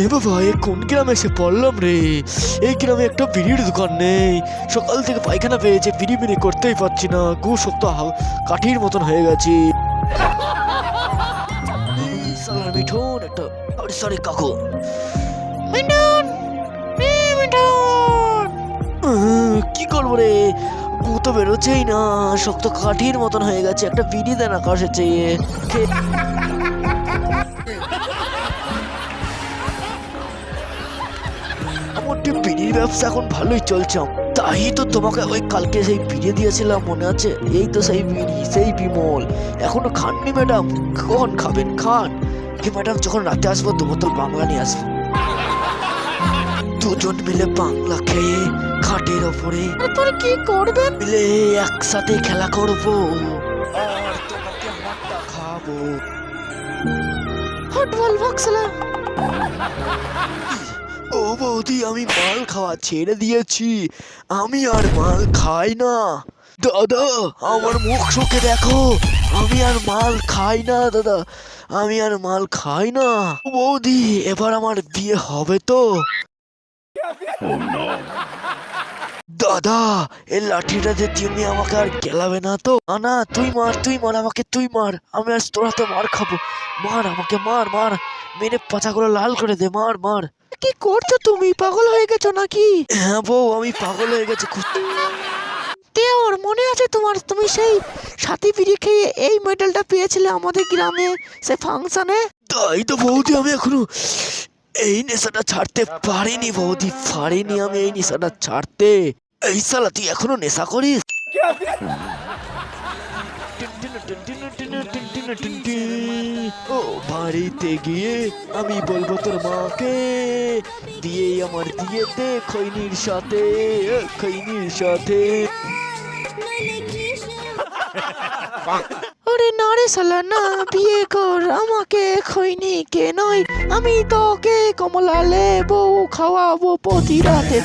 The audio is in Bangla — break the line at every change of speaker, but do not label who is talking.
এ বাবা, এ কোন গ্রামে এসে পড়লাম রে? এই গ্রামে একটা বিড়ির দোকান নেই। সকাল থেকে পায়খানা পেয়েছে, বিড়ি বিড়ি করতেই পারছি না, গু শক্ত কাঠির মতন হয়ে গেছি। সালার মিঠুন, একটা সরি কাকু। মিঠুন, মিঠুন, কি করবো রে? গু তো বেরোচ্ছেই না, শক্ত কাঠির মতন হয়ে গেছে। একটা বিড়ি দেন আকাশের চেয়ে। আমার বিড়ির ব্যবসা এখন ভালোই চলছে। তাই তো তোমাকে ওই কালকে সেই বিড়ি দিয়েছিলাম, মনে আছে? এই তো সেই বিড়ি, সেই বিমল। এখনো খাননি ম্যাডাম? কখন খাবেন? খান। কি ম্যাডাম, যখন রাতে আসবো 2 বোতল বাংলা নিয়ে আসবো। দুজন মিলে বাংলা খেয়ে খাটের ওপরে তারপরে কি করবেন? মিলে একসাথে খেলা করবো আর তোমাকে মাঠটা খাবো। হট বল বক্সলা। ও বৌদি, আমি মাল খাওয়া ছেড়ে দিয়েছি। আমি আর মাল খাই না। দাদা, আমার মুখ চোখে দেখো, আমি আর মাল খাই না দাদা, আমি আর মাল খাই না। বৌদি, এবার আমার বিয়ে হবে তো? দাদা, এই লাঠিটা যে তুমি আমাকে আর গেলাবে না তো? না, তুই মার, তুই মার আমাকে, তুই মার। আমি আজ তোর হাতে মার খাবো। মার আমাকে, মার মার, মেরে পাছাগুলো লাল করে দে, মার মার। কি করছো তুমি? পাগল হয়ে গেছো নাকি? হ্যাঁ বউ, আমি পাগল হয়ে গেছি। দেওর, মনে আছে তোমার? তুমি সেই সাথী বিড়ি খেয়ে এই মেডেলটা পেয়েছিলে আমাদের গ্রামে সে ফাংশনে। তাই তো বৌদি, আমি এখনো এই নেশাটা ছাড়তে পারিনি বৌদি, পারিনি আমি এই নেশাটা ছাড়তে। এই শালা, তুই এখনো নেশা করিস? ও বাড়িতে গিয়ে আমি বলবো তোর মাকে, দিয়ে আমার দিয়ে দে খৈনির সাথে, খৈনির সাথে। আরে না রে শালা, না, বিয়ে কর আমাকে, খৈনিকে নয়। আমি তোকে কমলা লেবু খাওয়াবো প্রতি রাতে।